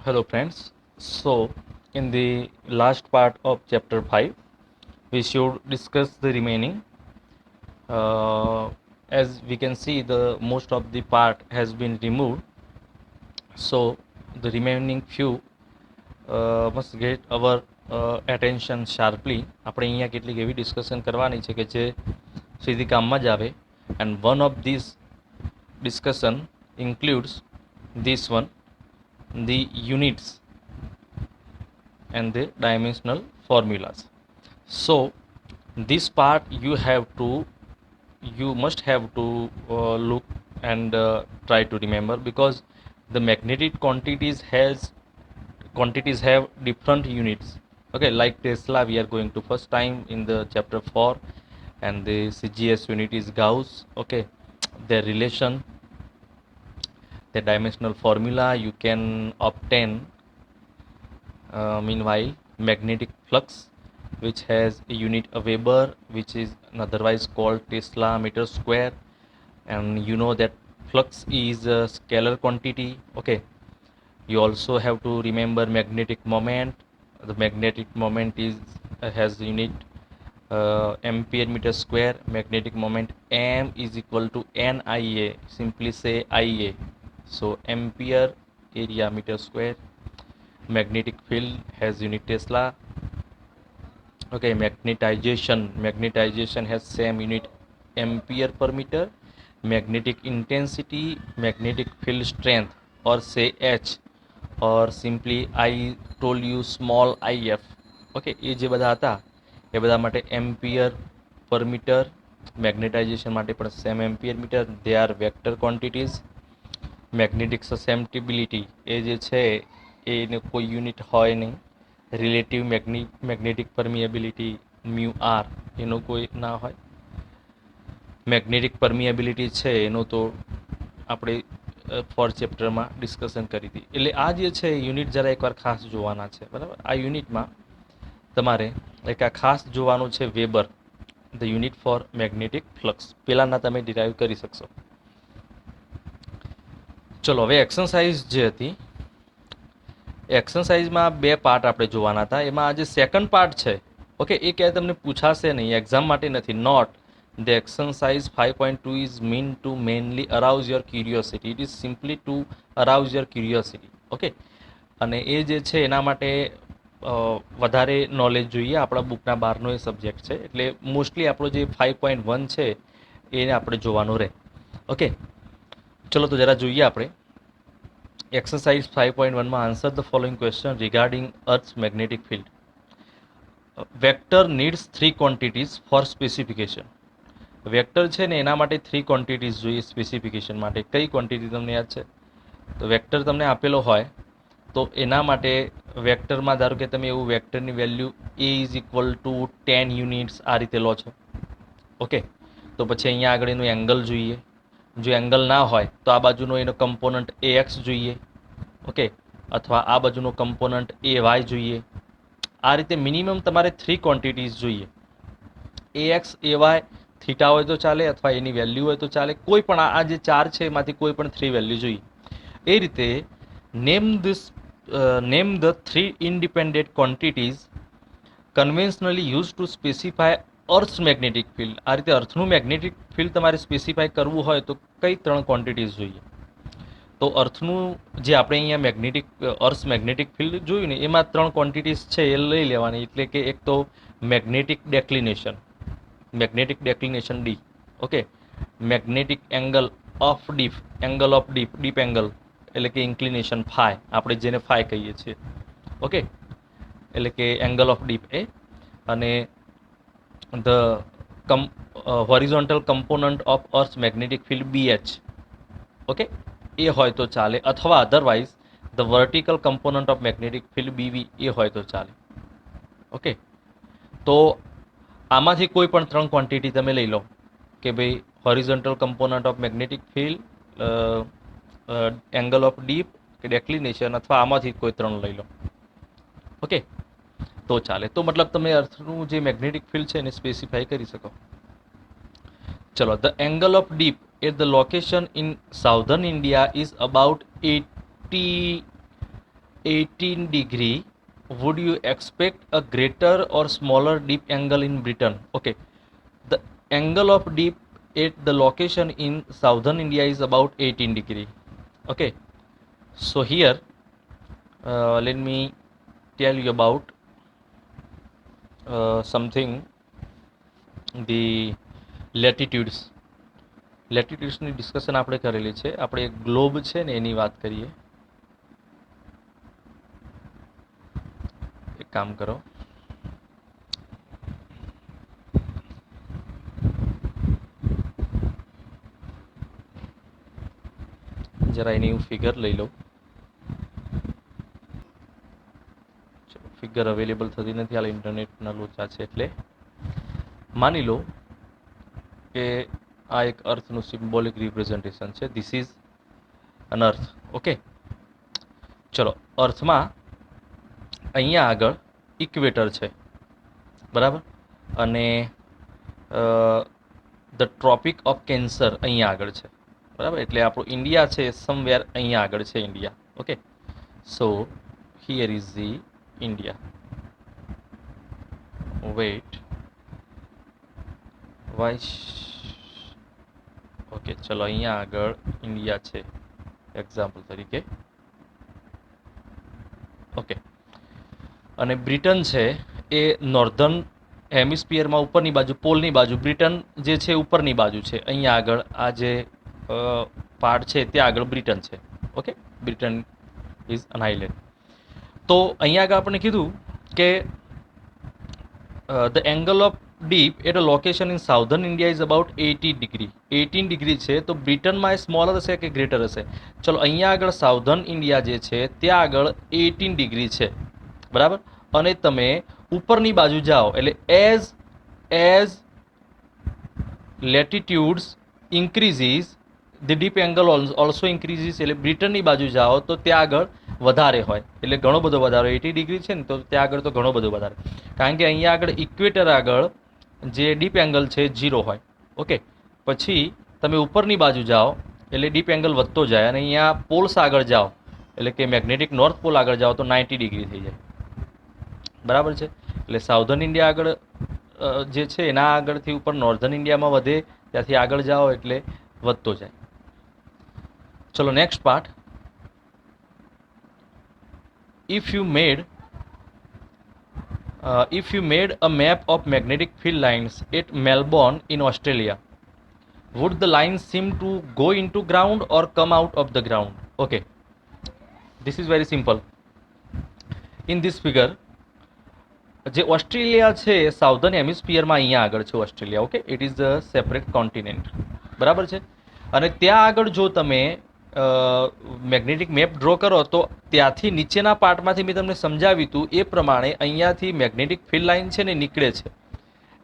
Hello, friends. So, in the last part of chapter 5, we should discuss the remaining. As we can see, the most of the part has been removed. So, the remaining few must get our attention sharply. આપણે અહીંયા કેટલીક એવી discussion કરવાની છે કે જે સીધી કામમાં જ આવે. And one of these discussion includes this one, the units and the dimensional formulas. So this part you must have to look and try to remember, because the magnetic quantities have different units. Okay, like Tesla, we are going to first time in the chapter 4, and the CGS unit is Gauss. Okay, their relation, the dimensional formula you can obtain. Meanwhile, magnetic flux, which has a unit of Weber, which is otherwise called Tesla meter square, and you know that flux is a scalar quantity. Okay, you also have to remember magnetic moment. The magnetic moment is has unit ampere meter square. Magnetic moment M is equal to NIA. Simply say IA. So ampere area meter square. Magnetic field has unit Tesla. Okay, magnetization has same unit ampere per meter. Magnetic intensity, magnetic field strength, or say H, or simply I told you small if. Okay, એ જે બધા હતા એ બધા માટે ampere પર metre. Magnetization માટે પણ same ampere metre. They are vector quantities. Magnetic susceptibility એ જે છે એને કોઈ યુનિટ હોય નહીં. Relative magnetic permeability mu R એનો કોઈ ના હોય. મેગ્નેટિક પરમિએબિલિટી છે એનો તો આપણે ફોર્થ ચેપ્ટરમાં ડિસ્કશન કરી હતી. એટલે આ જે છે યુનિટ જરા એકવાર ખાસ જોવાના છે, બરાબર. આ યુનિટમાં તમારે એક આ ખાસ જોવાનું છે weber, the unit for magnetic flux. પહેલાંના તમે ડિરાઈવ કરી શકશો. ચલો, હવે એક્સરસાઇઝ જે હતી, એક્સરસાઇઝમાં બે પાર્ટ આપણે જોવાના હતા. એમાં આ જે સેકન્ડ પાર્ટ છે, ઓકે, એ ક્યાંય તમને પૂછાશે નહીં, એક્ઝામ માટે નથી. Note the exercise 5.2 is mean to mainly arouse your curiosity. It is simply to arouse your curiosity. Okay, અને એ જે છે એના માટે વધારે નોલેજ જોઈએ. આપણા બુકના બહારનો એ સબ્જેક્ટ છે, એટલે મોસ્ટલી આપણો જે 5.1 છે એને આપણે જોવાનું રહે. ઓકે, ચલો તો જરા જોઈએ આપણે. Exercise 5.1 answer the following question regarding Earth's magnetic field. Vector needs three quantities for specification. Vector છે ને એના માટે 3 ક્વોન્ટિટીઝ જોઈએ સ્પેસિફિકેશન માટે. કઈ ક્વોન્ટિટી તમને યાદ છે? તો વેક્ટર તમને આપેલો હોય તો એના માટે વેક્ટરમાં ધારો કે તમે એવું વેક્ટરની value A is equal two 10 units આ રીતે લો છો. ઓકે, તો પછી અહીંયા આગળ એનું એંગલ જોઈએ. જો એંગલ ના હોય તો આ બાજુનો એનો કમ્પોનન્ટ એ એક્સ જોઈએ. ઓકે, અથવા આ બાજુનો કમ્પોનન્ટ એ વાય જોઈએ. આ રીતે મિનિમમ તમારે 3 ક્વોન્ટિટીઝ જોઈએ. એ એક્સ, એ વાય, થીટા હોય તો ચાલે, અથવા એની વેલ્યુ હોય તો ચાલે. કોઈ પણ આ જે 4 છે એમાંથી કોઈ પણ 3 વેલ્યુ જોઈએ. એ રીતે name the 3 independent quantities conventionally use to specify earth's magnetic field. આ રીતે અર્થનું મેગ્નેટિક ફિલ્ડ તમારે સ્પેસિફાય કરવું હોય તો કઈ 3 ક્વોન્ટિટીઝ જોઈએ? તો અર્થનું જે આપણે અહીંયા અર્થ મેગ્નેટિક ફિલ્ડ જોયું ને એમાં 3 ક્વોન્ટિટીઝ છે એ લઈ લેવાની. એટલે કે એક તો magnetic declination D. Okay, magnetic angle of dip, dip angle એટલે કે ઇન્ક્લિનેશન ફાય, આપણે જેને ફાય કહીએ છીએ. ઓકે, એટલે કે એંગલ ઓફ ડીપ એ. અને the horizontal component of earth magnetic field BH. Okay, એ હોય તો ચાલે, અથવા otherwise the vertical component of magnetic field BV એ હોય તો ચાલે. ઓકે, તો આમાંથી કોઈ પણ 3 ક્વોન્ટિટી તમે લઈ લો કે ભાઈ horizontal component of magnetic field, angle of deep કે ડેક્લિનેશન, અથવા આમાંથી કોઈ 3 લઈ લો. ઓકે, તો ચાલે. તો મતલબ તમે અર્થનું જે મેગ્નેટિક ફિલ્ડ છે એને સ્પેસિફાઈ કરી શકો. ચલો, the angle of deep at the location in southern India is about 80 18 degree, would you expect a greater or smaller dip angle in Britain? Okay, the angle of dip at the location in southern India is about 18 degree. Okay, so here let me tell you about something, the latitudes. લેટિટ્યુડ્સની discussion આપણે કરેલી છે. આપણે એક globe છે ને એની વાત કરીએ. એક કામ કરો, જરા એની હું ફિગર લઈ લઉં. ફિગર અવેલેબલ થતી નથી, હાલ ઇન્ટરનેટના લોચા છે. એટલે માની લો કે આ એક અર્થનું સિમ્બોલિક રિપ્રેઝન્ટેશન છે. This is an earth. Okay, ચલો, અર્થમાં અહીંયા આગળ ઇક્વેટર છે, બરાબર, અને ધ ટ્રોપિક ઓફ કેન્સર અહીંયા આગળ છે, બરાબર. એટલે આપણું ઇન્ડિયા છે સમવેર અહીંયા આગળ છે India. Okay, so here is the India. Wait, vice, okay, ચલો, અહીંયા આગળ ઇન્ડિયા છે એક્ઝામ્પલ તરીકે. ઓકે, અને બ્રિટન છે એ નોર્ધન હેમિસ્ફિયરમાં ઉપરની બાજુ, પોલની બાજુ બ્રિટન જે છે ઉપરની બાજુ છે. અહીંયા આગળ આ જે પાર્ટ છે ત્યાં આગળ બ્રિટન છે. Okay, Britain is an island. તો અહીંયા આગળ આપણે કીધું કે the angle of dip at a location in southern India is about 80 degree. 18 degree છે, તો બ્રિટનમાં એ સ્મોલર હશે કે ગ્રેટર હશે? ચલો, અહીંયા આગળ સાઉધર્ન ઇન્ડિયા જે છે ત્યાં આગળ 18 ડિગ્રી છે, બરાબર. અને તમે ઉપરની બાજુ જાઓ એટલે as latitudes increases the dip angle also increases. એટલે બ્રિટનની બાજુ જાઓ તો ત્યાં આગળ વધારે હોય, એટલે ઘણો બધો વધારે. 80 ડિગ્રી છે ને, તો ત્યાં આગળ તો ઘણો બધો વધારે, કારણ કે અહીંયા આગળ ઇક્વેટર આગળ જે ડીપ એંગલ છે 0 હોય. ઓકે, પછી તમે ઉપરની બાજુ જાઓ એટલે ડીપ એંગલ વધતો જાય, અને અહીંયા પોલ્સ આગળ જાઓ એટલે કે મેગ્નેટિક નોર્થ પોલ આગળ જાઓ તો 90 ડિગ્રી થઈ જાય, બરાબર છે. એટલે સાઉધર્ન ઇન્ડિયા આગળ જે છે એના આગળથી ઉપર નોર્ધન ઇન્ડિયામાં વધે, ત્યાંથી આગળ જાઓ એટલે વધતો જાય. ચલો, next part. if you made a map of magnetic field lines at Melbourne in Australia, would the lines seem to go into ground or come out of the ground? Okay, this is very simple. In this figure, જે Australia છે સાઉધર્ન હેમિસ્ફિયરમાં અહીંયા આગળ છે Australia. Okay, it is a separate continent, બરાબર છે. અને ત્યાં આગળ જો તમે મેગ્નેટિક મેપ ડ્રો કરો તો ત્યાંથી નીચેના પાર્ટમાંથી મેં તમને સમજાવ્યું હતું એ પ્રમાણે અહીંયાથી મેગ્નેટિક ફિલ્ડ લાઇન છે ને નીકળે છે.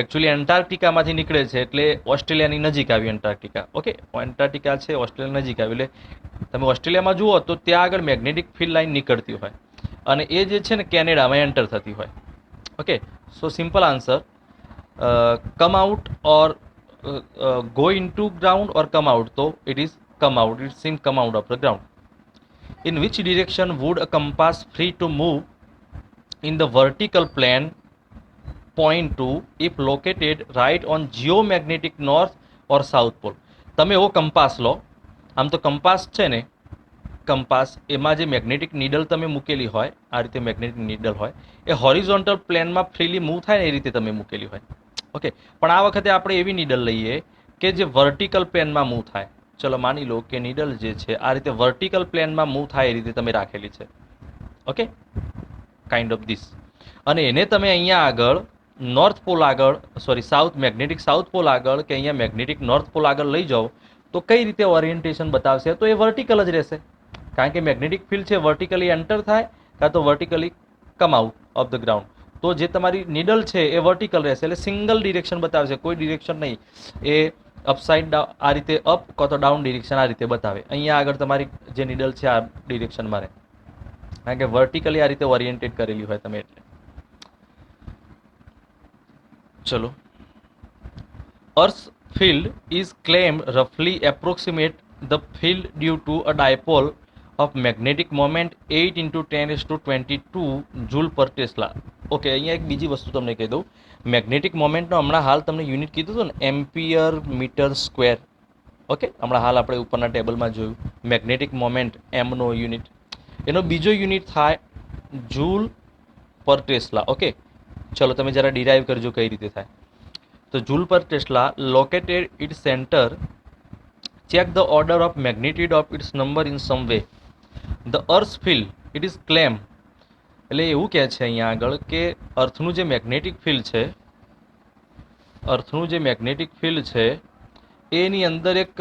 એકચ્યુઅલી એન્ટાર્કટિકામાંથી નીકળે છે, એટલે ઓસ્ટ્રેલિયાની નજીક આવ્યું એન્ટાર્કટિકા. ઓકે, એન્ટાર્કટિકા છે ઓસ્ટ્રેલિયા નજીક આવ્યું, એટલે તમે ઓસ્ટ્રેલિયામાં જુઓ તો ત્યાં આગળ મેગ્નેટિક ફિલ્ડ લાઇન નીકળતી હોય, અને એ જે છે ને કેનેડામાં એન્ટર થતી હોય. Okay, so simple answer, come out or go into ground or come out. So it is come out, it seems come out of the ground. In which direction would a compass free to move in the vertical plane point to if located right on geomagnetic north or south pole? તમે એવો compass લો, આમ તો compass છે ને, compass એમાં જે magnetic needle તમે મૂકેલી હોય, આ રીતે મેગ્નેટિક નીડલ હોય એ હોરિઝોન્ટલ પ્લેનમાં ફ્રીલી મૂવ થાય ને એ રીતે તમે મૂકેલી હોય. ઓકે, પણ આ વખતે આપણે એવી નીડલ લઈએ કે જે વર્ટિકલ પ્લેનમાં મૂવ થાય. ચલો, માની લો કે નીડલ જે છે આ રીતે વર્ટિકલ પ્લેનમાં મૂવ થાય એ રીતે તમે રાખેલી છે. Okay, kind of this. અને એને તમે અહીંયા આગળ નોર્થ પોલ આગળ, sorry south, magnetic south pole આગળ કે અહીંયા મેગ્નેટિક નોર્થ પોલ આગળ લઈ જાઓ તો કઈ રીતે ઓરિએન્ટેશન બતાવશે? તો એ વર્ટિકલ જ રહેશે, કારણ કે મેગ્નેટિક ફિલ્ડ છે વર્ટિકલી એન્ટર થાય કાં તો vertically come out of the ground. તો જે તમારી નીડલ છે એ વર્ટિકલ રહેશે, એટલે સિંગલ ડિરેક્શન બતાવશે, કોઈ ડિરેક્શન નહીં. એ અપસાઇડ ડાઉન આ રીતે અપ કાં તો ડાઉન ડિરેક્શન આ રીતે બતાવે. અહીંયા આગળ તમારી જે નીડલ છે આ ડિરેક્શનમાં રહે, કારણ કે વર્ટિકલી આ રીતે ઓરિએન્ટેડ કરેલી હોય તમે એટલે. ચલો, અર્થ field is claimed roughly approximate the field due to a dipole of magnetic moment 8 × 10⁻22 joule પર ટેસ્લા. ઓકે, અહીંયા એક બીજી વસ્તુ તમને કહી દઉં. મેગ્નેટિક મોમેન્ટનો હમણાં હાલ તમને યુનિટ કીધું હતું ને, એમ્પિયર મીટર સ્ક્વેર. ઓકે, હમણાં હાલ આપણે ઉપરના ટેબલમાં જોયું મેગ્નેટિક મોમેન્ટ એમનો યુનિટ. એનો બીજો યુનિટ થાય જૂલ પર ટેસ્લા. ઓકે, ચલો તમે જરા ડિરાઈવ કરજો કઈ રીતે થાય. તો જૂલ પર tesla located its centre, check the order of magnitude of its number in some way. The earth's field it is claim. એટલે એવું કહે છે અહીંયા આગળ કે અર્થનું જે મેગ્નેટિક ફિલ્ડ છે એની અંદર એક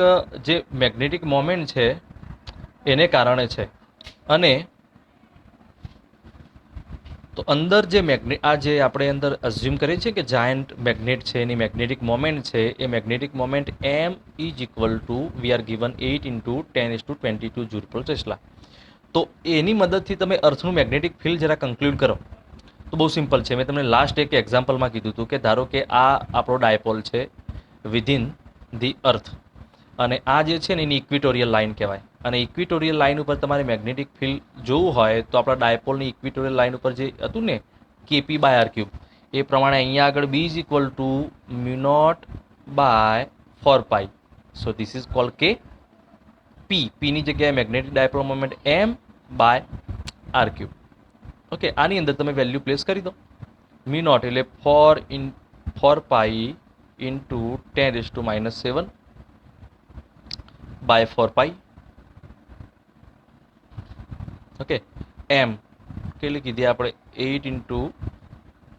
જે મેગ્નેટિક મોમેન્ટ છે એને કારણે છે. અને તો અંદર જે આ જે આપણે અંદર અઝ્યુમ કરીએ છીએ કે જાયન્ટ મેગ્નેટ છે, એની મેગ્નેટિક મોમેન્ટ છે, એ magnetic moment M is equal to we are given 8 × 10⁻22 joule પર ટેસ્લા. તો એની મદદથી તમે અર્થનું મેગ્નેટિક ફિલ્ડ જરા કન્ક્લુડ કરો તો બહુ સિમ્પલ છે. મેં તમને લાસ્ટ એક એક્ઝામ્પલમાં કીધું હતું કે ધારો કે આ આપણો ડાયપોલ છે વિધિન ધી અર્થ, અને આ જે છે ને એની ઇક્વિટોરિયલ લાઇન કહેવાય. અને ઇક્વિટોરિયલ લાઇન ઉપર તમારે મેગ્નેટિક ફિલ્ડ જોવું હોય તો આપણા ડાયપોલની ઇક્વિટોરિયલ લાઇન ઉપર જે હતું ને KP/R3, એ પ્રમાણે અહીંયા આગળ B is equal to μ0/4π. So this is called કે પીની જગ્યાએ magnetic dipole moment M/R3. Okay, આની અંદર તમે વેલ્યુ પ્લેસ કરી દો. μ0 એટલે 4π × 10⁻7/4π. ઓકે, એમ કેટલી કીધી આપણે 8 ×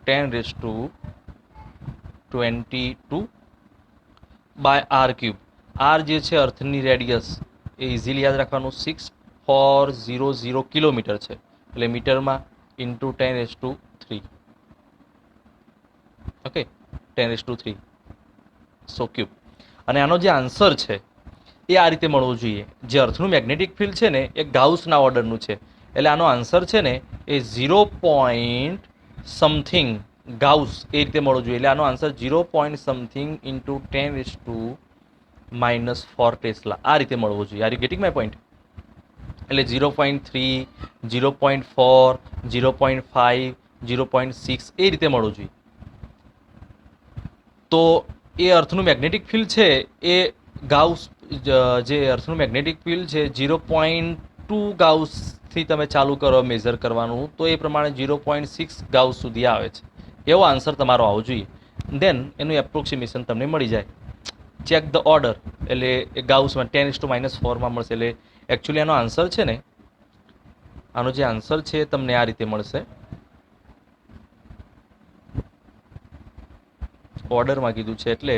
10⁻22/R3. આર જે છે અર્થની રેડિયસ એ ઇઝીલી યાદ રાખવાનું 6400 કિલોમીટર છે, એટલે મીટરમાં ઇન્ટુ 10⁻3. ઓકે, 10⁻3 સો ક્યુબ. અને આનો જે આન્સર છે એ આ રીતે મળવો જોઈએ. જે અર્થનું મેગ્નેટિક ફિલ્ડ છે ને એ ગાઉસના ઓર્ડરનું છે, એટલે આનો આન્સર છે ને એ 0. સમથિંગ ગાઉસ એ રીતે મળવો જોઈએ. એટલે આનો આન્સર 0. સમથિંગ ઇન્ટુ 10⁻⁻4 ટેસ્લા આ રીતે મળવો જોઈએ. Are you getting my point? એટલે 0.3, 0.4, 0.5, 0.6 એ રીતે મળવું જોઈએ. તો એ અર્થનું મેગ્નેટિક ફિલ્ડ છે એ ગાઉસ, જે અર્થનું મેગ્નેટિક ફિલ્ડ છે 0.2 ગાઉસથી તમે ચાલુ કરો મેઝર કરવાનું, તો એ પ્રમાણે 0.6 ગાઉસ સુધી આવે છે. એવો આન્સર તમારો આવવો જોઈએ. દેન એનું એપ્રોક્સિમેશન તમને મળી જાય. ચેક ધ ઓર્ડર એટલે એ ગાઉસમાં 10⁻⁻4માં મળશે. એટલે એકચ્યુઅલી આનો આન્સર છે ને, આનો જે આન્સર છે તમને આ રીતે મળશે. ઓર્ડરમાં કીધું છે એટલે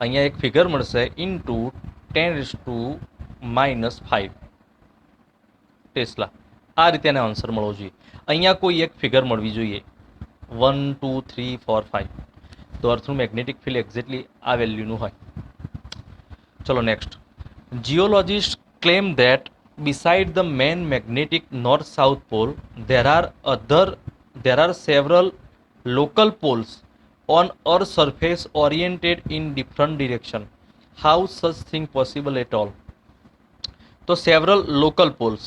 અહીંયા એક ફિગર મળશે ઇન્ટુ 10⁻⁻5 ટેસ્લા. આ રીતે આનો આન્સર મળવો જોઈએ. અહીંયા કોઈ એક ફિગર મળવી જોઈએ 1, 2, 3, 4, 5. તો અર્થનું મેગ્નેટિક ફિલ્ડ એક્ઝેક્ટલી આ વેલ્યુનું હોય. ચલો next. Geologists claim that beside the main magnetic north-south pole, there are several local poles on Earth's surface oriented in different direction. How such thing possible at all? તો several local poles,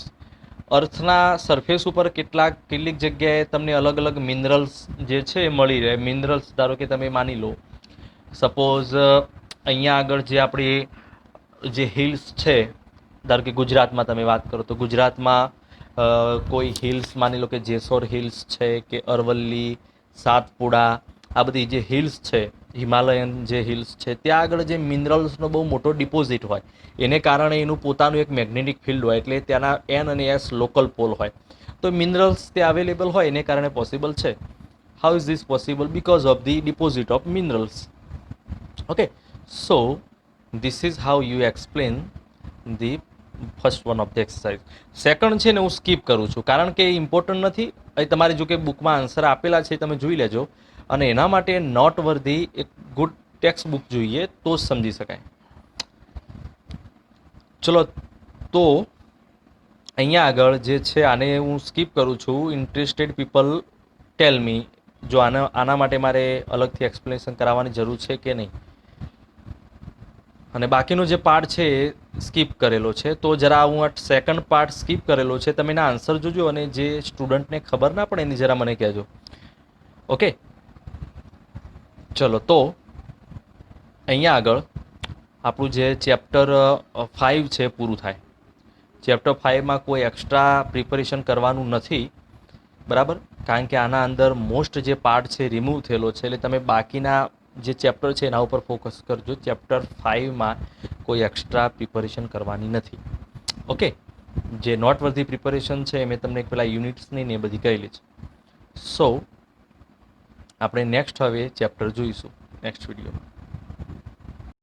અર્થના surface ઉપર કેટલીક જગ્યાએ તમને અલગ અલગ minerals જે છે એ મળી રહે. મિનરલ્સ ધારો કે તમે માની લો સપોઝ અહીંયા આગળ જે આપણી જે હિલ્સ છે, ધારો કે ગુજરાતમાં તમે વાત કરો તો ગુજરાતમાં કોઈ હિલ્સ માની લો કે જેસોર હિલ્સ છે કે અરવલ્લી, સાતપુડા, આ બધી જે હિલ્સ છે, હિમાલયન જે હિલ્સ છે, ત્યાં આગળ જે મિનરલ્સનો બહુ મોટો ડિપોઝિટ હોય, એને કારણે એનું પોતાનું એક મેગ્નેટિક ફિલ્ડ હોય, એટલે ત્યાંના N અને S લોકલ પોલ હોય. તો મિનરલ્સ ત્યાં અવેલેબલ હોય એને કારણે પોસિબલ છે. How is this possible? Because of the deposit of minerals. Okay, so this is how you explain the first one of the exercise. Second છે ને હું સ્કીપ કરું છું કારણ કે ઇમ્પોર્ટન્ટ નથી. અહીં તમારી જો કે બુકમાં આન્સર આપેલા છે તમે જોઈ લેજો, અને એના માટે નોટ વર્ધી એક ગુડ ટેક્સ્ટ બુક જોઈએ તો જ સમજી શકાય. ચલો, તો અહીંયા આગળ જે છે આને હું સ્કીપ કરું છું. ઇન્ટરેસ્ટેડ પીપલ ટેલ મી, જો આના માટે મારે અલગથી એક્સપ્લેનેશન કરાવવાની જરૂર છે કે નહીં. અને બાકીનો જે પાર્ટ છે એ સ્કીપ કરેલો છે. તો જરા હું આ સેકન્ડ પાર્ટ સ્કીપ કરેલો છે, તમે એના આન્સર જોજો અને જે સ્ટુડન્ટને ખબર ના પડે એની જરા મને કહેજો. ઓકે, ચલો. તો અહીંયા આગળ આપણું જે ચેપ્ટર 5 છે પૂરું થાય. ચેપ્ટર 5માં કોઈ એક્સ્ટ્રા પ્રિપરેશન કરવાનું નથી, બરાબર, કારણ કે આના અંદર મોસ્ટ જે પાર્ટ છે રિમૂવ થયેલો છે. એટલે તમે બાકીના જે ચેપ્ટર છે એના ઉપર ફોકસ કરજો. ચેપ્ટર 5માં કોઈ એક્સ્ટ્રા પ્રિપરેશન કરવાની નથી. ઓકે, જે નોટવર્ધી પ્રિપરેશન છે મેં તમને પેલા યુનિટ્સની ને એ બધી કહેલી છે. સો આપણે નેક્સ્ટ હવે ચેપ્ટર જોઈશું નેક્સ્ટ વિડીયોમાં.